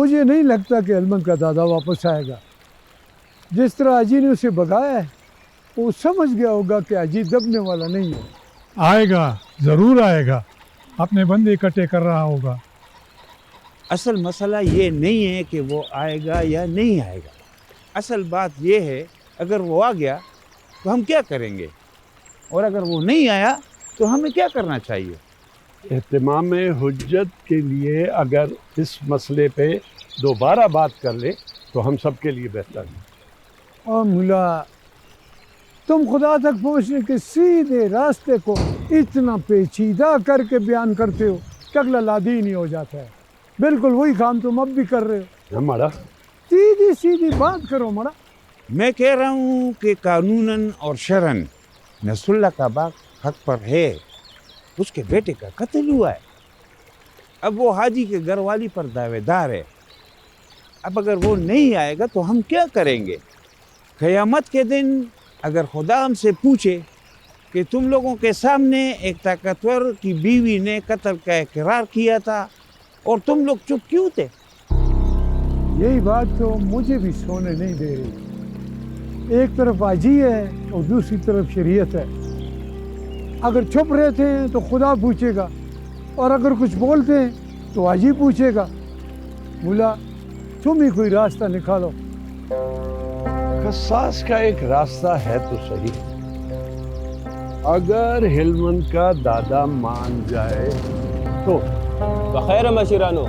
मुझे नहीं लगता कि हेलमंद का दादा वापस आएगा। जिस तरह अजी ने उसे भगाया है, वो समझ गया होगा कि अजी दबने वाला नहीं है। आएगा, जरूर आएगा। अपने बंदे इकट्ठे कर रहा होगा। असल मसला ये नहीं है कि वो आएगा या नहीं आएगा। असल बात ये है, अगर वो आ गया तो हम क्या करेंगे, और अगर वो नहीं आया तो हमें क्या करना चाहिए। एहतमाम हुज्जत के लिए अगर इस मसले पे दोबारा बात कर ले तो हम सब के लिए बेहतर है। और मुला, तुम खुदा तक पहुंचने के सीधे रास्ते को इतना पेचीदा करके बयान करते हो कि अगला लादी नहीं हो जाता है। बिल्कुल वही काम तुम अब भी कर रहे हो। हमारा सीधी सीधी बात करो मड़ा। मैं कह रहा हूँ कि कानूनन और शरन नसरुल्लाह का बाप हक पर है। उसके बेटे का कत्ल हुआ है। अब वो हाजी के घरवाली पर दावेदार है। अब अगर वो नहीं आएगा तो हम क्या करेंगे। क़यामत के दिन अगर खुदा हमसे पूछे कि तुम लोगों के सामने एक ताकतवर की बीवी ने कत्ल का इकरार किया था और तुम लोग चुप क्यों थे। यही बात तो मुझे भी सोने नहीं दे रही। एक तरफ आजी है और दूसरी तरफ शरीयत है। अगर चुप रहते हैं तो खुदा पूछेगा, और अगर कुछ बोलते हैं तो आजी पूछेगा। मुला, तुम ही कोई रास्ता निकालो। कसास का एक रास्ता है तो सही। अगर हिलमंद का दादा मान जाए तो। बखैर मशीरानो,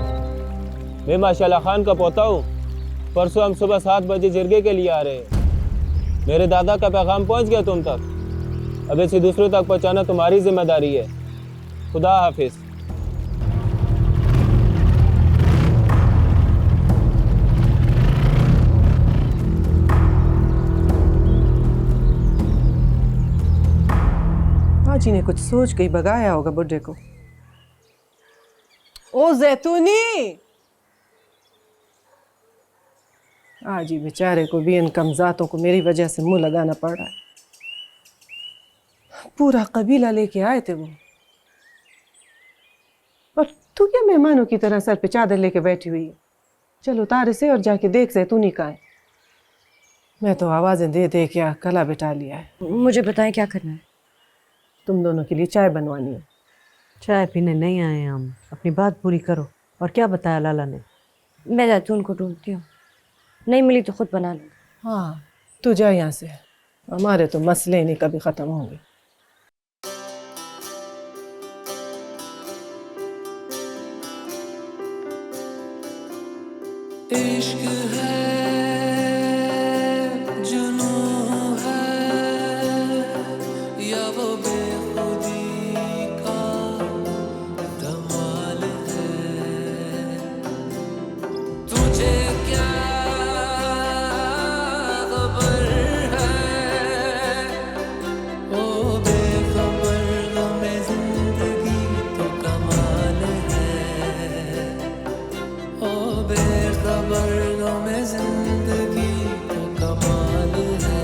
मैं माशाल्लाह खान का पोता हूँ। परसों हम सुबह 7 बजे जिरगे के लिए आ रहे हैं। मेरे दादा का पैगाम पहुँच गया तुम तक। अब इसे दूसरों तक पहुँचाना तुम्हारी जिम्मेदारी है। खुदा हाफिज। हाजी ने कुछ सोच के ही भगाया होगा बुड्ढे को। ओ जैतूनी, आज ही बेचारे को भी इन कमजातों को मेरी वजह से मुंह लगाना पड़ रहा है। पूरा कबीला लेके आए थे वो, और तू क्या मेहमानों की तरह सर पे चादर लेके बैठी हुई है। चल उतार इसे और जाके देख जैतूनी कहाँ है। मैं तो आवाजें दे दे के कला बिठा लिया है। मुझे बताएं क्या करना है। तुम दोनों के लिए चाय बनवानी है। चाय पीने नहीं आए हम, अपनी बात पूरी करो। और क्या बताया लाला ने? मैं जैतून को ढूंढती हूँ, नहीं मिली तो खुद बना लूँगी। हाँ, तू जा यहाँ से। हमारे तो मसले नहीं कभी खत्म होंगे। इश्क है, जुनून है, या वो बेखुदी का कमाल है। तुझे क्या खबर है, ओ बेखबर गमे जिंदगी तो कमाल है। ओ बेखबर गमे जिंदगी तो कमाल है।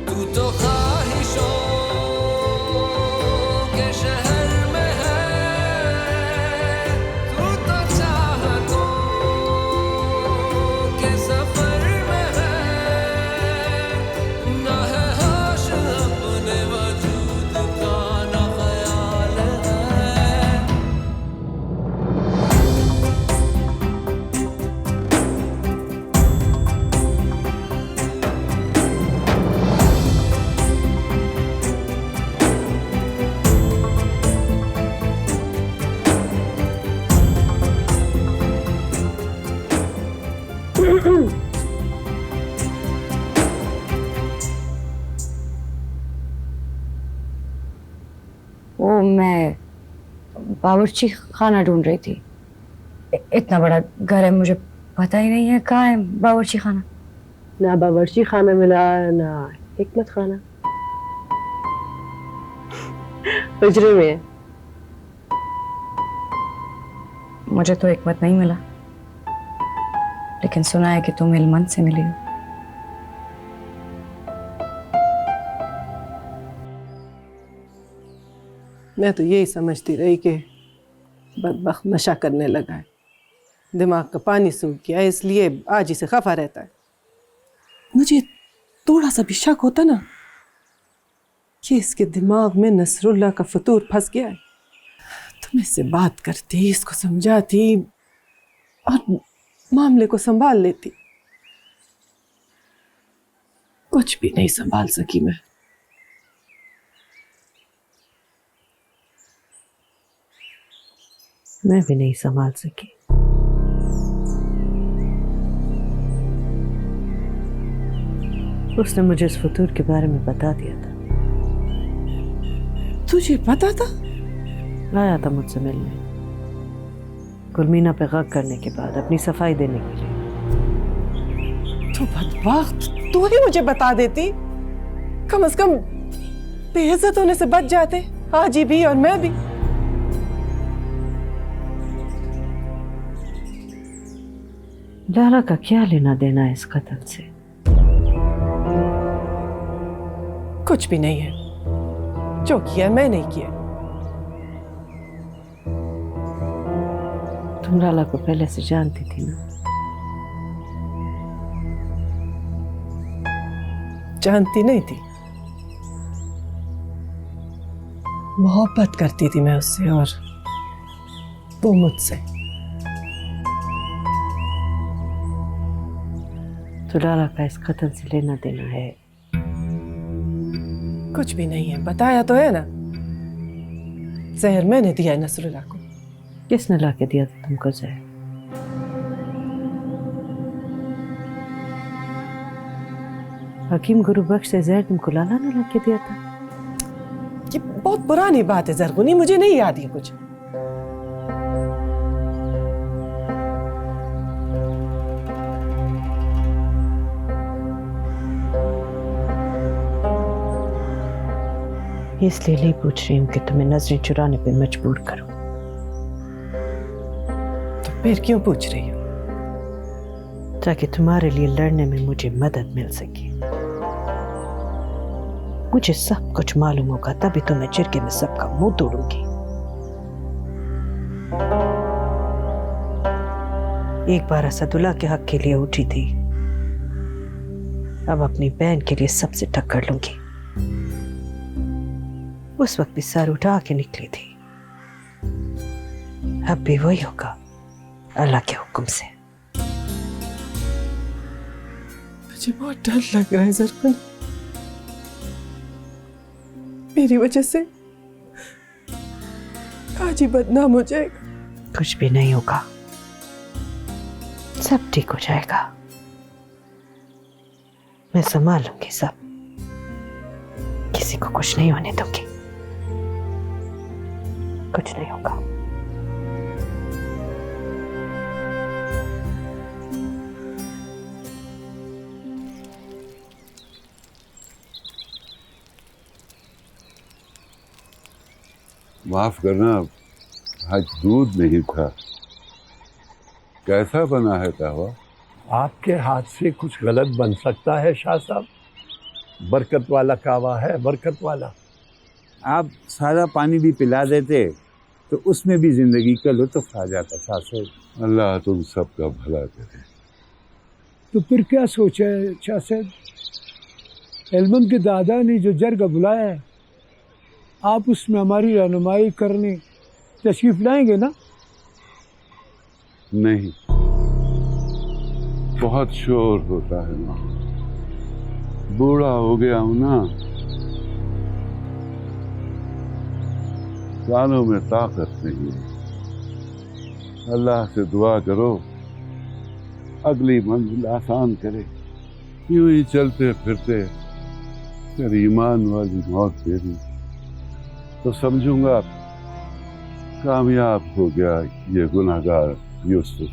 तू तो ख्वाहिशों के शहर में है, तू तो चाहतों के सफर में है। ना है होश अपने वजूद का, ना ख्याल है। वो मैं बावर्ची खाना ढूंढ रही थी। इतना बड़ा घर है, मुझे पता ही नहीं है कहाँ है बावर्ची खाना। ना बावर्ची खाना मिला, ना हिकमत खाना। हुजरे में है। मुझे तो हिकमत नहीं मिला। लेकिन सुना है कि तुम इल्मन से मिली हो। मैं तो यही समझती रही कि बदबख्त नशा करने लगा है, दिमाग का पानी सूख गया है, इसलिए आज ही से खफा रहता है। मुझे थोड़ा सा भी शक होता ना कि इसके दिमाग में नसरुल्लाह का फतूर फंस गया है, तो मैं इससे बात करती, इसको समझाती और मामले को संभाल लेती। कुछ भी नहीं संभाल सकी मैं। मैं भी नहीं संभाल सकी। उसने मुझे इस फतूर के बारे में बता दिया था। तुझे पता था? आया था मुझसे मिलने, गुलमीना पे गग करने के बाद अपनी सफाई देने के लिए। तो बदबख्त, तू ही मुझे बता देती, कम से कम बेइज्जत होने से बच जाते, हाजी भी और मैं भी। लारा का क्या लेना देना है इस कत्ल से? कुछ भी नहीं है, जो किया मैं नहीं किया। तुम लाला को पहले से जानती थी ना? जानती नहीं थी, मोहब्बत करती थी मैं उससे और वो मुझसे। तो लाला का इस कत्ल से लेना देना है? कुछ भी नहीं है, बताया तो है ना, जहर मैंने दिया है नसरुल्लाह को। किसने ला के दिया था तुमको जहर? हकीम गुरु बख्श से जहर तुमको लाला ने ला के दिया था? ये बहुत पुरानी बात है जरगुनी, मुझे नहीं याद है कुछ। इसलिए नहीं पूछ रही हूँ कि तुम्हें नजरें चुराने पे मजबूर करूं। तो फिर क्यों पूछ रही हो? ताकि तुम्हारे लिए लड़ने में मुझे मदद मिल सके। मुझे सब कुछ मालूम होगा, तभी तो मैं जिरगे में सबका मुंह तोड़ूंगी। एक बार असदुल्ला के हक के लिए उठी थी, अब अपनी बहन के लिए सबसे टक्कर लूंगी। उस वक्त भी सर उठा के निकली थी, अब भी वही होगा अल्लाह के हुक्म से। मुझे बहुत डर लग रहा है जरगुनी, मेरी वजह से आज ही बदनाम हो जाएगा। कुछ भी नहीं होगा, सब ठीक हो जाएगा। मैं संभाल लूंगी सब, किसी को कुछ नहीं होने दूंगी। कुछ नहीं होगा। माफ करना, आज दूध नहीं था। कैसा बना है कहवा? आपके हाथ से कुछ गलत बन सकता है शाह साहब। बरकत वाला कहवा है, बरकत वाला। आप सादा पानी भी पिला देते तो उसमें भी जिंदगी का लुत्फ आ जाता शाह साहब। अल्लाह तुम सबका भला करे। तो फिर क्या सोचा है शाह साहब? एलमन के दादा ने जो जरगा बुलाया है, आप उसमें हमारी रहनुमाई करने तशरीफ लाएंगे ना? नहीं, बहुत शोर होता है ना, बूढ़ा हो गया हूं ना, कानों में ताकत नहीं है। अल्लाह से दुआ करो अगली मंजिल आसान करे। यूं ही चलते फिरते फिर ईमान वाली मौत दे दी तो समझूंगा कामयाब हो गया ये गुनाहगार यूसुफ।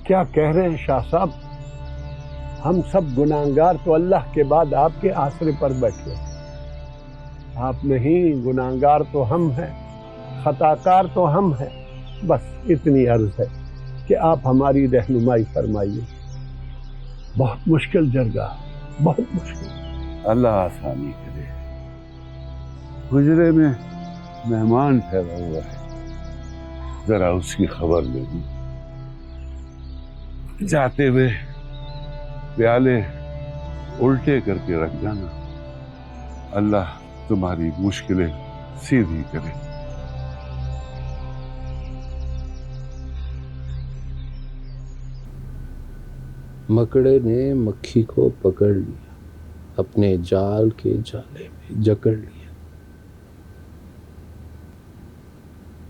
क्या कह रहे हैं शाह साहब? हम सब गुनाहगार तो अल्लाह के बाद आपके आसरे पर बैठे। आप नहीं, गुनाहगार तो हम हैं, खताकार तो हम हैं। बस इतनी अर्ज है कि आप हमारी रहनुमाई फरमाइए। बहुत मुश्किल जरगा, बहुत मुश्किल। अल्लाह आसानी करे। गुजरे में मेहमान ठहरा हुआ है, जरा उसकी खबर ले दी। जाते हुए प्याले उल्टे करके रख जाना। अल्लाह तुम्हारी मुश्किलें सीधी करे। मकड़े ने मक्खी को पकड़ लिया, अपने जाल के जाले में जकड़ लिया।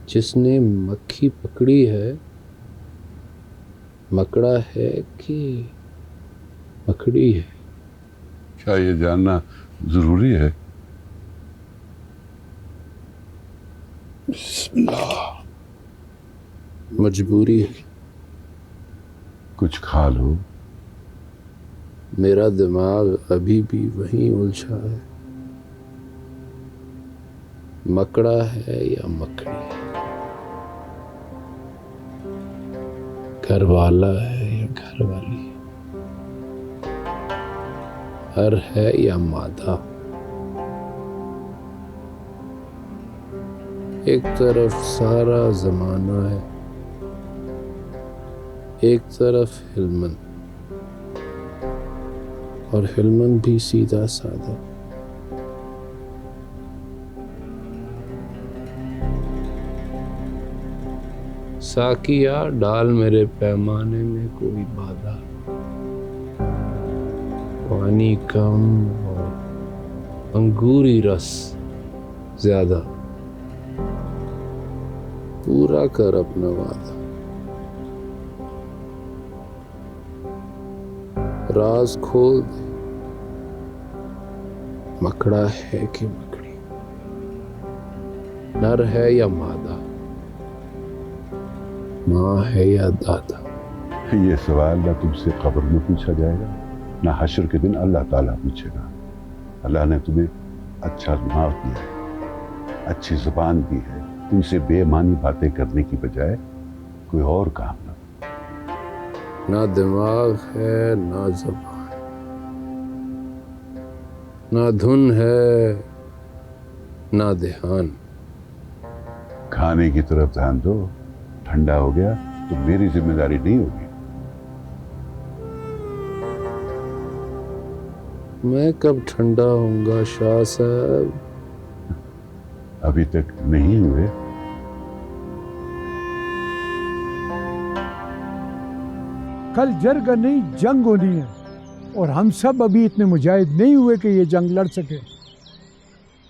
जिसने मक्खी पकड़ी है, मकड़ा है कि मकड़ी है? क्या ये जानना जरूरी है? मजबूरी है। कुछ खा लो। मेरा दिमाग अभी भी वहीं उलझा है। मकड़ा है या मकड़ी है? घर वाला है या घर वाली? हर है या मादा? एक तरफ सारा जमाना है, एक तरफ हिलमन, और हिलमन भी सीधा साधा। साकिया डाल मेरे पैमाने में कोई बाधा। पानी कम और अंगूरी रस ज्यादा। पूरा कर अपना वादा। राज खोल दे, मकड़ा है कि मकड़ी? नर है या मादा? माँ है या दादा? ये सवाल ना तुमसे कब्र में पूछा जाएगा, ना हश्र के दिन अल्लाह ताला पूछेगा। अल्लाह ने तुम्हें अच्छा दिमाग दिया है, अच्छी जुबान दी है। तुमसे बेमानी बातें करने की बजाय कोई और काम ना। ना दिमाग है ना जुबान, ना धुन है ना ध्यान। खाने की तरफ ध्यान दो। ठंडा हो गया तो मेरी जिम्मेदारी नहीं होगी। मैं कब ठंडा होऊंगा शाह साहब? अभी तक नहीं हुए। कल जंग नहीं, जंग होनी है, और हम सब अभी इतने मुजाहिद नहीं हुए कि ये जंग लड़ सके।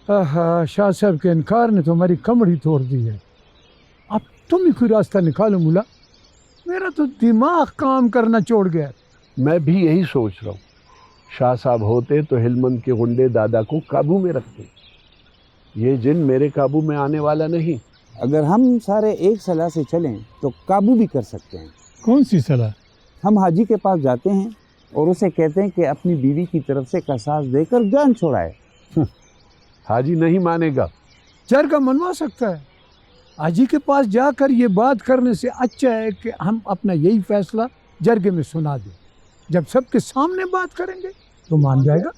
आहा, शाह साहब के इनकार ने तो हमारी कमर ही तोड़ दी है। अब तुम ही कोई रास्ता निकालो मुला। मेरा तो दिमाग काम करना छोड़ गया। मैं भी यही सोच रहा हूँ। शाह साहब होते तो हिलमन के गुंडे दादा को काबू में रखते। ये जिन मेरे काबू में आने वाला नहीं। अगर हम सारे एक सलाह से चलें तो काबू भी कर सकते हैं। कौन सी सलाह? हम हाजी के पास जाते हैं और उसे कहते हैं कि अपनी बीवी की तरफ से कसास देकर जान छोड़ाए। हाजी नहीं मानेगा। जरगा मनवा सकता है। हाजी के पास जाकर ये बात करने से अच्छा है कि हम अपना यही फैसला जरगे में सुना दें। जब सबके सामने बात करेंगे तो मान जाएगा।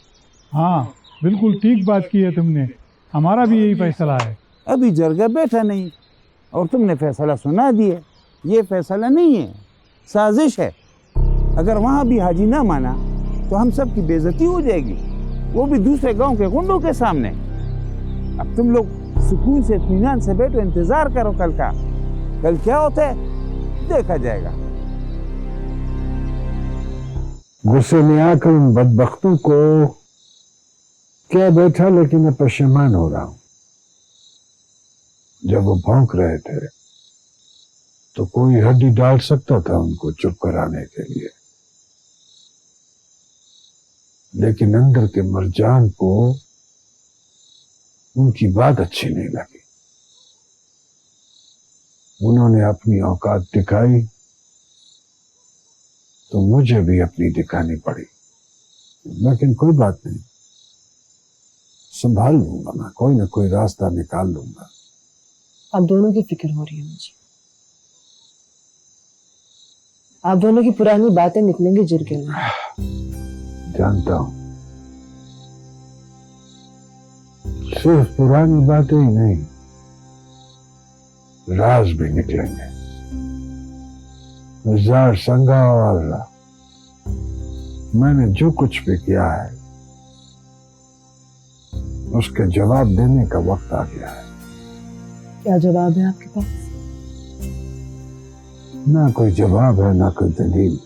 हाँ, बिल्कुल ठीक बात की है तुमने। हमारा भी यही फैसला है। अभी जरगा बैठा नहीं और तुमने फैसला सुना दिए। ये फैसला नहीं है, साजिश है। अगर वहाँ भी हाजी ना माना तो हम सब की बेइज्जती हो जाएगी, वो भी दूसरे गांव के गुंडों के सामने। अब तुम लोग सुकून से इत्मीनान से बैठो, इंतजार करो कल का। कल क्या होता है देखा जाएगा। गुस्से में आकर उन बदबख्तों को क्या बैठा, लेकिन मैं परेशान हो रहा हूं। जब वो भौंक रहे थे तो कोई हड्डी डाल सकता था उनको चुप कराने के लिए, लेकिन अंदर के मरजान को उनकी बात अच्छी नहीं लगी। उन्होंने अपनी औकात दिखाई तो मुझे भी अपनी दिखानी पड़ी। लेकिन कोई बात नहीं, संभाल लूंगा मैं, कोई ना कोई रास्ता निकाल लूंगा। आप दोनों की फिक्र हो रही है मुझे। आप दोनों की पुरानी बातें निकलेंगी जिरगे में। जानता हूँ, सिर्फ पुरानी बातें ही नहीं, राज भी निकलेंगे। जार संगा और मैंने जो कुछ भी किया है उसके जवाब देने का वक्त आ गया है। क्या जवाब है आपके पास? ना कोई जवाब है, ना कोई दलील।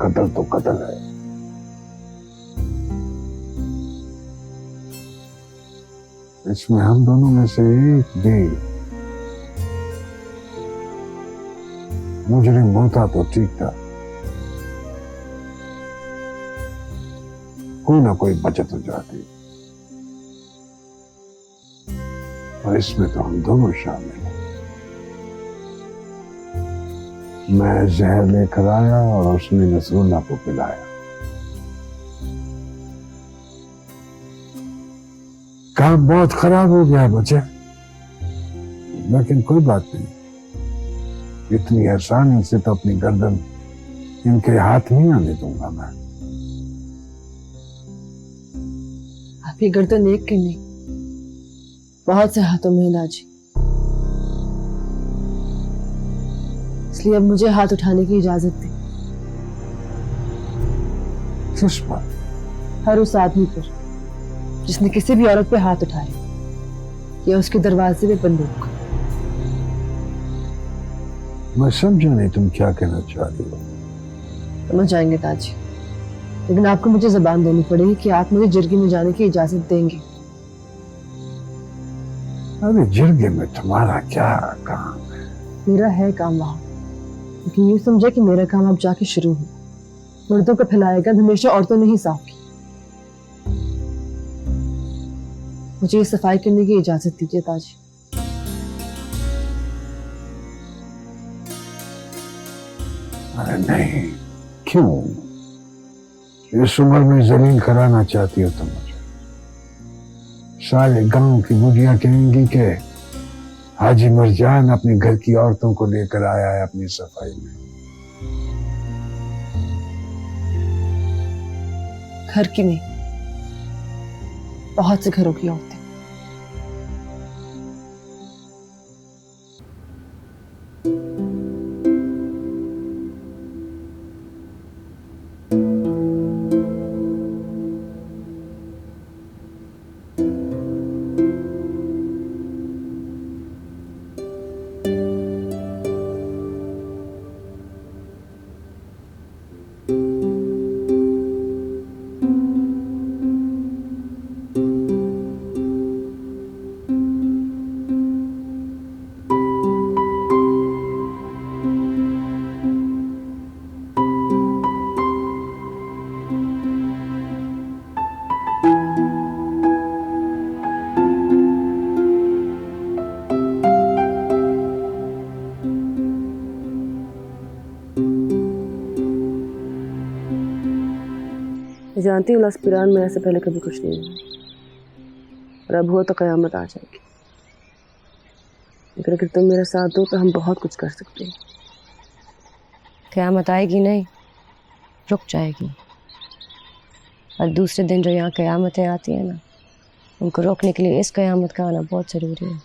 कत्ल तो कत्ल है। इसमें हम दोनों में से एक भी मुजरिम होता तो ठीक था, कोई ना कोई बचत हो जाती, और इसमें तो हम दोनों शामिल हैं। मैं जहर लेकर आया और उसने नसरुल्लाह को पिलाया। काम बहुत खराब हो गया बच्चे, लेकिन कोई बात नहीं, इतनी आसानी से तो अपनी गर्दन इनके हाथ नहीं आने दूंगा मैं। आपकी गर्दन एक की नहीं, बहुत से हाथों में इलाज, इसलिए अब मुझे हाथ उठाने की इजाजत दी। किस पर? हर उस आदमी पर जिसने किसी भी औरत पे हाथ उठाए या उसके दरवाजे पे बंदूक। मैं समझा नहीं तुम क्या कहना चाह रही हो। समझ जाएंगे ताजी, लेकिन आपको मुझे जबान देनी पड़ेगी कि आप मुझे जिरगी में जाने की इजाजत देंगे। अरे जिरगे में तुम्हारा क्या काम है? मेरा है काम वहां, लेकिन यूं समझे कि मेरा काम अब जाके शुरू हो। मर्दों को फैलाया गंद हमेशा औरतों ने ही साफ की। मुझे ये सफाई करने की इजाजत दीजिए ताजी। अरे नहीं, क्यों? इस उम्र में जलील कराना चाहती हो तुम मुझे? सारे गांव की बुढ़ियां कहेंगी कि हाजी मरजान अपने घर की औरतों को लेकर आया है अपनी सफाई में। घर की नहीं, बहुत से घरों की औरतें। जानती हूँ लस्पिरान में ऐसे पहले कभी कुछ नहीं हुआ, और अब हुआ तो कयामत आ जाएगी। लेकिन अगर तुम मेरा साथ दो तो हम बहुत कुछ कर सकते हैं। कयामत आएगी नहीं, रुक जाएगी। और दूसरे दिन जो यहाँ कयामतें आती हैं ना, उनको रोकने के लिए इस कयामत का आना बहुत ज़रूरी है।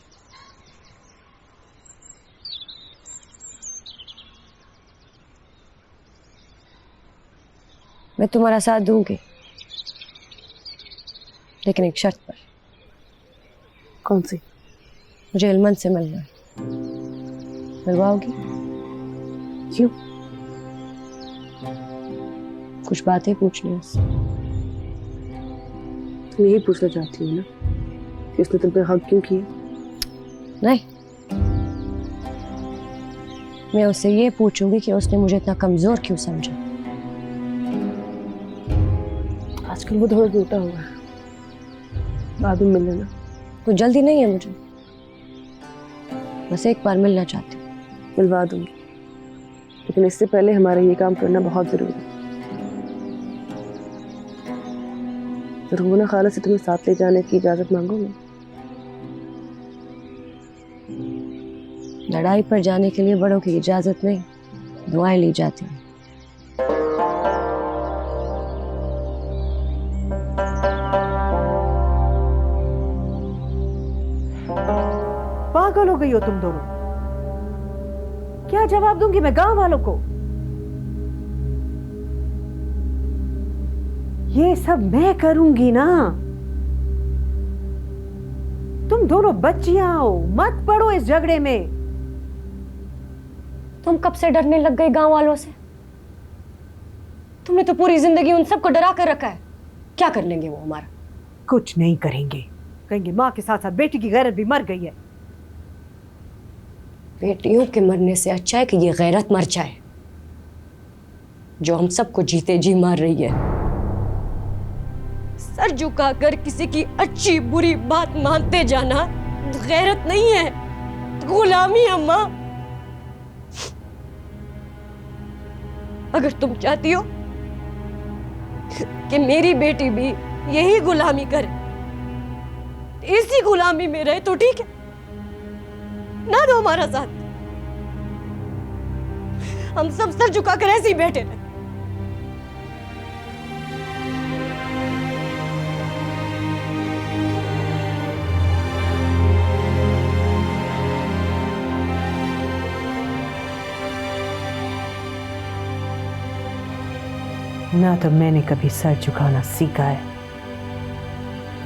मैं तुम्हारा साथ दूंगी, लेकिन एक शर्त पर। कौन सी? मुझे इल्मन से मिलना है। मिलवाओगी? क्यों? कुछ बातें पूछनी है उससे। तुम यही पूछना चाहती हो ना कि उसने तुम पे हक क्यों किए? नहीं, मैं उससे ये पूछूंगी कि उसने मुझे इतना कमजोर क्यों समझा। आजकल वो थोड़ा टूटा हुआ है, बाद में मिल लेना। कोई जल्दी नहीं है मुझे, बस एक बार मिलना चाहती हूँ। मिलवा दूंगी, लेकिन इससे पहले हमारा ये काम करना बहुत जरूरी है। रुना खाला से तुम्हें साथ ले जाने की इजाजत मांगूंगी। लड़ाई पर जाने के लिए बड़ों की इजाजत नहीं, दुआएं ली जाती हैं। पागल हो गई हो तुम दोनों। क्या जवाब दूंगी मैं गांव वालों को? ये सब मैं करूंगी ना। तुम दोनों बच्चियां हो, मत पड़ो इस झगड़े में। तुम कब से डरने लग गए गांव वालों से? तुमने तो पूरी जिंदगी उन सबको डरा कर रखा है। क्या कर लेंगे वो हमारा? कुछ नहीं करेंगे। कहेंगे माँ के साथ साथ बेटी की गैरत भी मर गई है। बेटियों के मरने से अच्छा है कि ये गैरत मर जाए, जो हम सबको जीते जी मार रही है। सर झुकाकर किसी की अच्छी बुरी बात मानते जाना गैरत नहीं है, गुलामी। अम्मा, अगर तुम चाहती हो कि मेरी बेटी भी यही गुलामी करे, इसी गुलामी में रहे तो ठीक है, ना दो हमारा साथ। हम सब सर झुकाकर ऐसे ही बैठे रहे। ना तो मैंने कभी सर झुकाना सीखा है,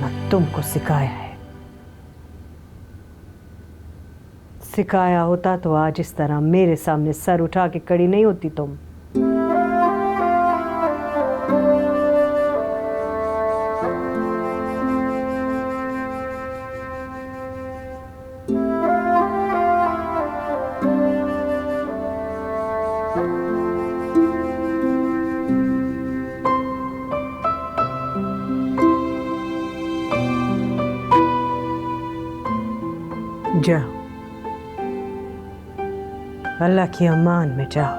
ना तुमको सिखाया है। सिखाया होता तो आज इस तरह मेरे सामने सर उठा के खड़ी नहीं होती तुम। जाओ, अल्लाह की अमान में जाओ।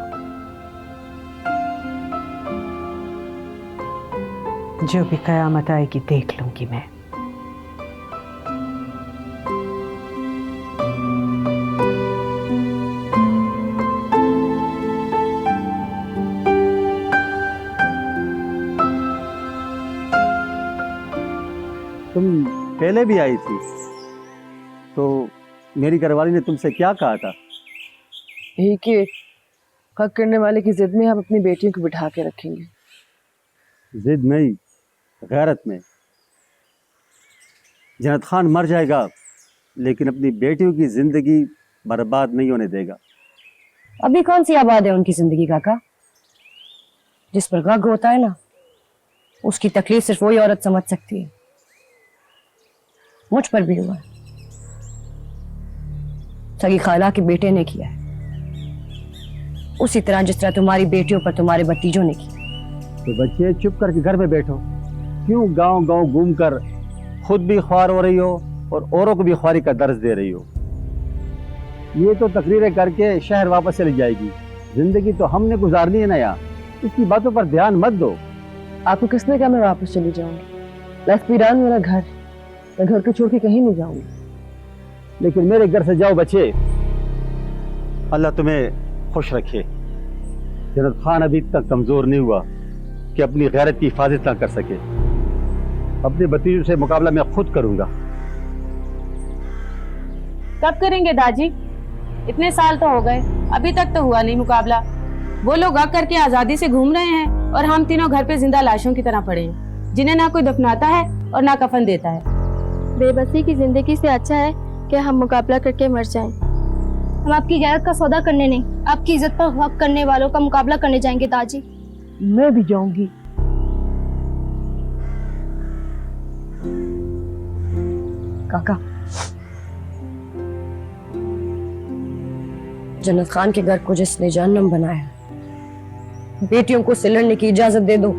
जो भी कयामत आएगी देख लूंगी मैं। तुम पहले भी आई थी तो मेरी घरवाली ने तुमसे क्या कहा था? यही कि हक करने वाले की जिद में हम अपनी बेटियों को बिठा के रखेंगे। जिद नहीं, गैरत में। जन्नत खान मर जाएगा लेकिन अपनी बेटियों की जिंदगी बर्बाद नहीं होने देगा। अभी कौन सी आबाद है उनकी जिंदगी काका? जिस पर गग होता है ना, उसकी तकलीफ सिर्फ वही औरत समझ सकती है। मुझ पर भी हुआ है, सगी खाला के बेटे ने किया है, उसी तरह जिस तरह तुम्हारी बेटियों पर तुम्हारे भतीजों ने किया। तो बच्चे चुप करके घर में बैठो, क्यों गांव गांव घूमकर खुद भी ख्वार हो रही हो और औरों को भी ख्वारी का दर्ज दे रही हो? ये तो तकरीरें करके शहर वापस चली जाएगी। जिंदगी तो हमने गुजारनी है ना यार, इसकी बातों पर ध्यान मत दो। आपको किसने कहा मैं वापस चली जाऊंगी? लसपीरान मेरा घर, मैं घर को छोड़ के कहीं नहीं जाऊंगी। लेकिन मेरे घर से जाओ बच्चे, अल्लाह तुम्हें खुश रखे। जन्नत खान अभी तक कमजोर नहीं हुआ कि अपनी गैरत की हिफाजत ना कर सके। अपने भतीजों से मुकाबला मैं खुद करूंगा। कब करेंगे दादी? इतने साल तो हो गए, अभी तक तो हुआ नहीं मुकाबला। वो लोग हक करके आजादी से घूम रहे हैं और हम तीनों घर पे जिंदा लाशों की तरह पड़े हैं, जिन्हें ना कोई दफनाता है और ना कफन देता है। बेबसी की जिंदगी से अच्छा है कि हम मुकाबला करके मर जाएं। हम आपकी गैरत का सौदा करने नहीं, आपकी इज्जत पर हक करने वालों का मुकाबला करने जाएंगे दादी। मैं भी जाऊंगी। काका, जन्नत खान के घर को जिसने जहन्नम बनाया, बेटियों को उससे लड़ने की इजाजत दे दो।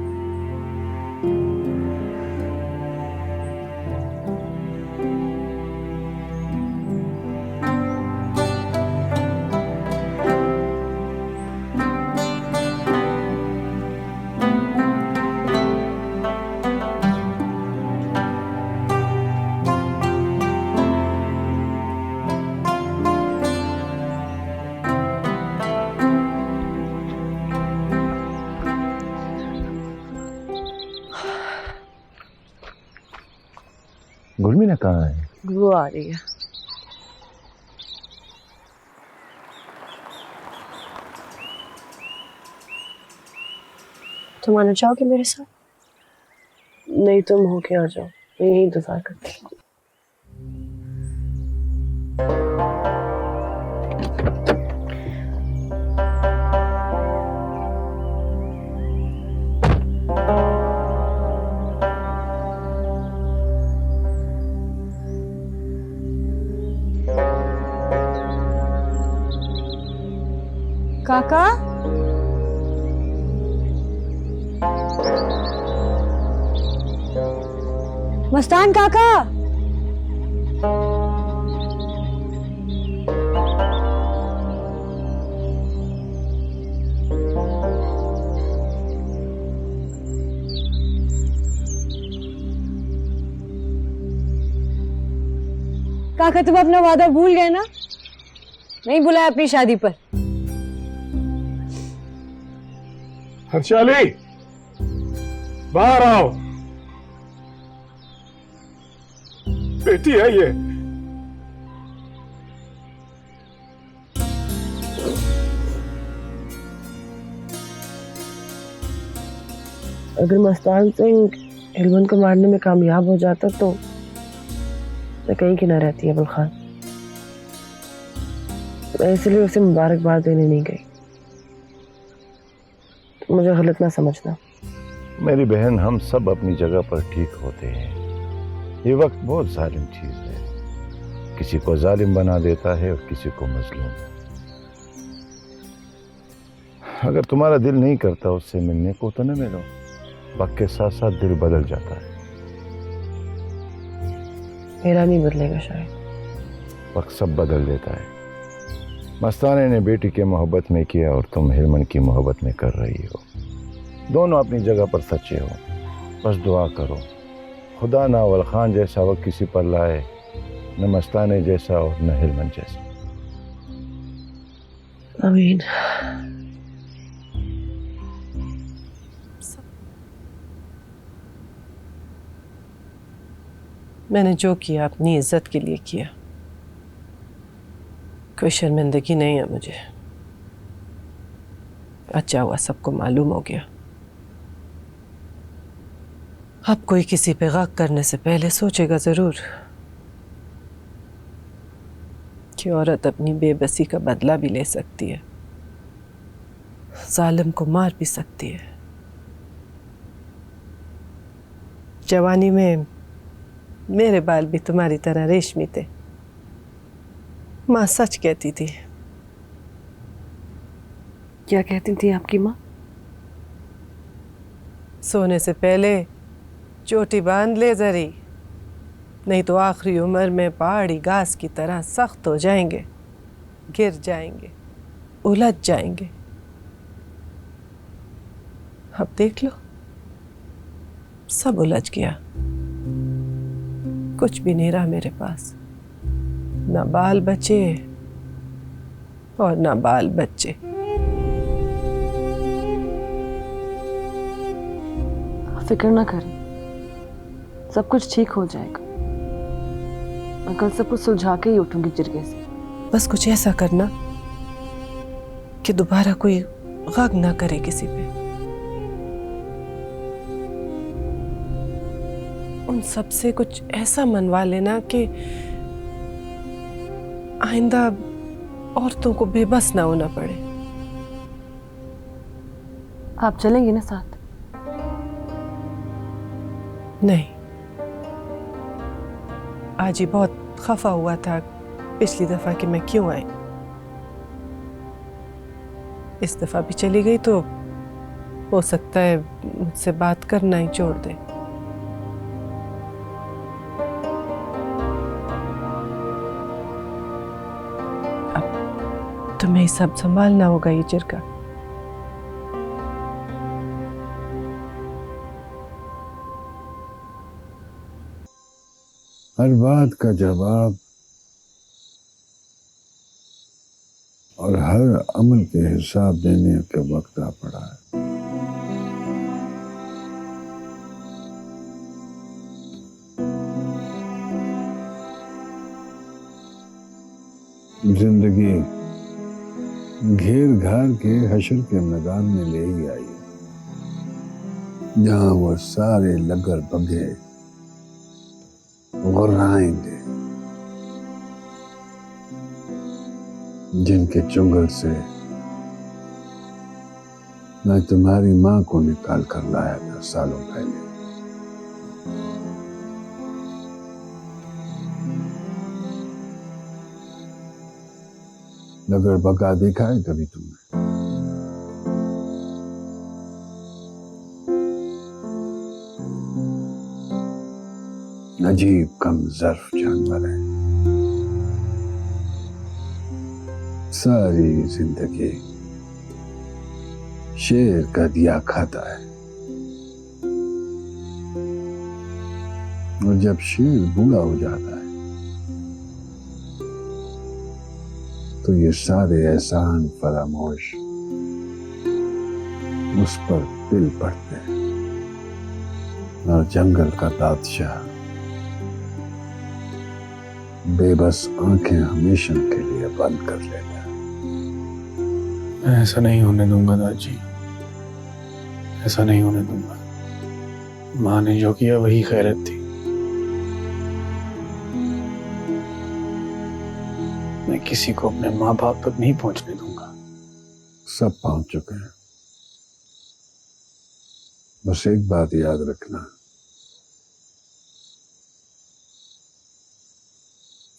गुलमीना कहाँ है? वो आ रही है। तुम आना चाहोगे मेरे साथ? नहीं, तुम होके आ जाओ, मैं यही इंतजार करती हूँ। काका, मस्तान काका, काका तुम अपना वादा भूल गए ना? नहीं बुलाया अपनी शादी पर। हर्षाली, बाहर आओ। बेटी है ये। अगर मस्तान सिंह हिलवन को मारने में कामयाब हो जाता तो मैं कहीं की ना रहती अबुल खान। मैं इसलिए उसे मुबारकबाद देने नहीं गई। तो मुझे गलत ना समझना। मेरी बहन, हम सब अपनी जगह पर ठीक होते हैं। ये वक्त बहुत जालिम चीज है, किसी को जालिम बना देता है और किसी को मजलूम। अगर तुम्हारा दिल नहीं करता उससे मिलने को तो न मिलो। वक्त के साथ साथ दिल बदल जाता है। मेरा नहीं बदलेगा शायद। वक्त सब बदल देता है। मस्ताने ने बेटी के मोहब्बत में किया और तुम हिलमन की मोहब्बत में कर रही हो। दोनों अपनी जगह पर सच्चे हो। बस दुआ करो खुदा ना अव्वल खान जैसा वक्त किसी पर लाए, न मस्ताने जैसा और न हिलमन जैसा। आमीन। मैंने जो किया अपनी इज्जत के लिए किया। कोई शर्मिंदगी नहीं है मुझे। अच्छा हुआ सबको मालूम हो गया। अब कोई किसी पे गक करने से पहले सोचेगा जरूर कि औरत अपनी बेबसी का बदला भी ले सकती है, जालिम को मार भी सकती है। जवानी में मेरे बाल भी तुम्हारी तरह रेशमी थे। माँ सच कहती थी। क्या कहती थी आपकी माँ? सोने से पहले चोटी बांध ले जरी, नहीं तो आखिरी उम्र में पहाड़ी घास की तरह सख्त हो जाएंगे, गिर जाएंगे, उलझ जाएंगे। अब देख लो, सब उलझ गया। कुछ भी नहीं रहा मेरे पास, ना बाल बचे और ना बाल बच्चे। फिक्र ना करें, सब कुछ ठीक हो जाएगा। मैं कल सब कुछ सुलझा के ही उठूंगी जिरगे से। बस कुछ ऐसा करना कि दोबारा कोई गग ना करे किसी पे। उन सब से कुछ ऐसा मनवा लेना कि आइंदा औरतों को बेबस ना होना पड़े। आप चलेंगे ना साथ? नहीं, आज ही बहुत खफा हुआ था पिछली दफा कि मैं क्यों आई। इस दफा भी चली गई तो हो सकता है मुझसे बात करना ही छोड़ दे। अब तुम्हें ही सब संभालना होगा ये जिरगा। हर बात का जवाब और हर अमल के हिसाब देने का वक्त आ पड़ा है। जिंदगी घेर घार के हशर के मैदान में ले ही आई है, जहां वो सारे लगर बगे गुर्राएंगे, जिनके चुंगल से मैं तुम्हारी मां को निकाल कर लाया था सालों पहले। लगर बगा देखा है कभी तुमने? अजीब कम ज़र्फ जानवर है, सारी जिंदगी शेर का दिया खाता है, और जब शेर बूढ़ा हो जाता है तो ये सारे एहसान फरामोश उस पर पिल पड़ते हैं, और जंगल का बादशाह बेबस आंखें हमेशा के लिए बंद कर लेता है। मैं ऐसा नहीं होने दूंगा दादी, ऐसा नहीं होने दूंगा। माँ ने जो किया वही खैरत थी। मैं किसी को अपने माँ बाप तक नहीं पहुंचने दूंगा। सब पहुंच चुके हैं, बस एक बात याद रखना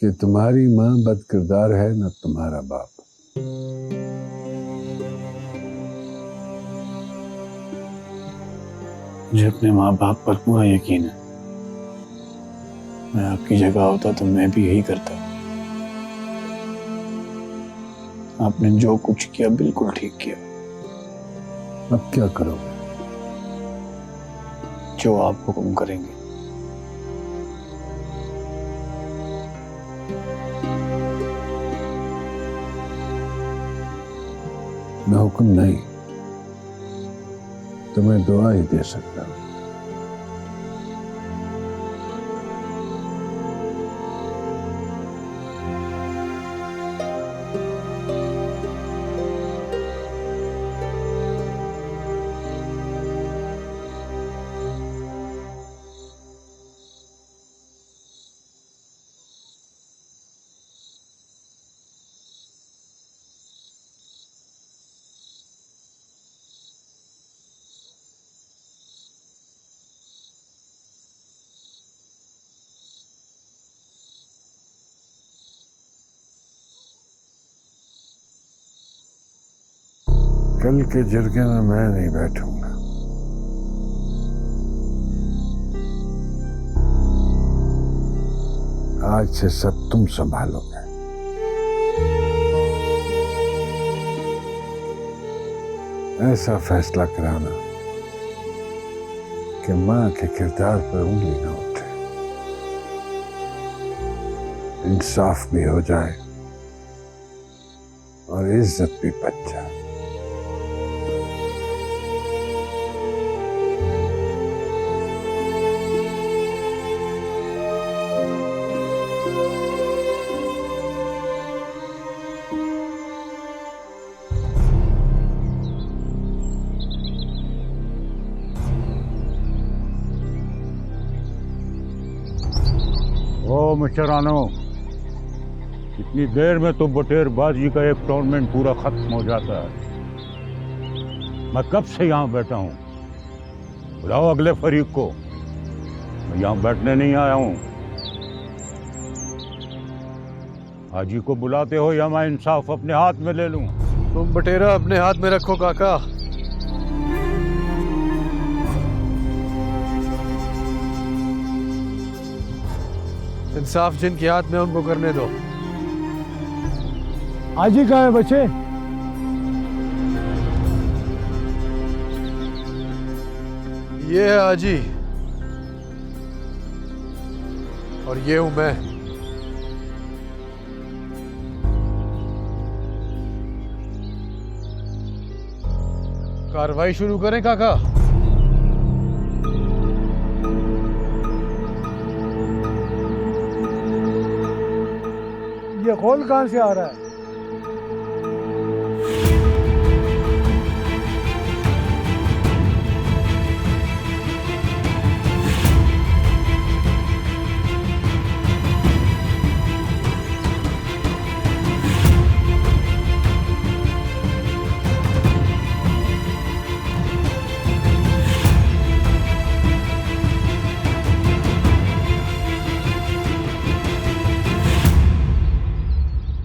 कि तुम्हारी माँ बदकिरदार है न तुम्हारा बाप। मुझे अपने माँ बाप पर पूरा यकीन है। मैं आपकी जगह होता तो मैं भी यही करता। आपने जो कुछ किया बिल्कुल ठीक किया। अब क्या करोगे? जो आप हुक्म करेंगे। मैं हुक्म नहीं, तुम्हें दुआ ही दे सकता हूं। कल के जिरगे में मैं नहीं बैठूंगा। आज से सब तुम संभालोगे। ऐसा फैसला कराना कि मां के किरदार पर उंगली न उठे, इंसाफ भी हो जाए और इज्जत भी बच जाए। ओ मिस्टरानो, इतनी देर में तो बटेरबाजी का एक टूर्नामेंट पूरा खत्म हो जाता है। मैं कब से यहाँ बैठा हूँ। बुलाओ अगले फरीक को। मैं यहाँ बैठने नहीं आया हूँ। हाजी को बुलाते हो या मैं इंसाफ अपने हाथ में ले लूँ? तुम बटेरा अपने हाथ में रखो काका। इंसाफ जिनके हाथ में उनको करने दो। हाजी कहाँ है बच्चे? ये है हाजी और ये हूं मैं। कार्रवाई शुरू करें काका? ये खोल कहाँ से आ रहा है?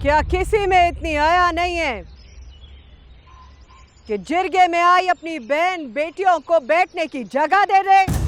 क्या किसी में इतनी आया नहीं है कि जिरगे में आई अपनी बहन बेटियों को बैठने की जगह दे दे?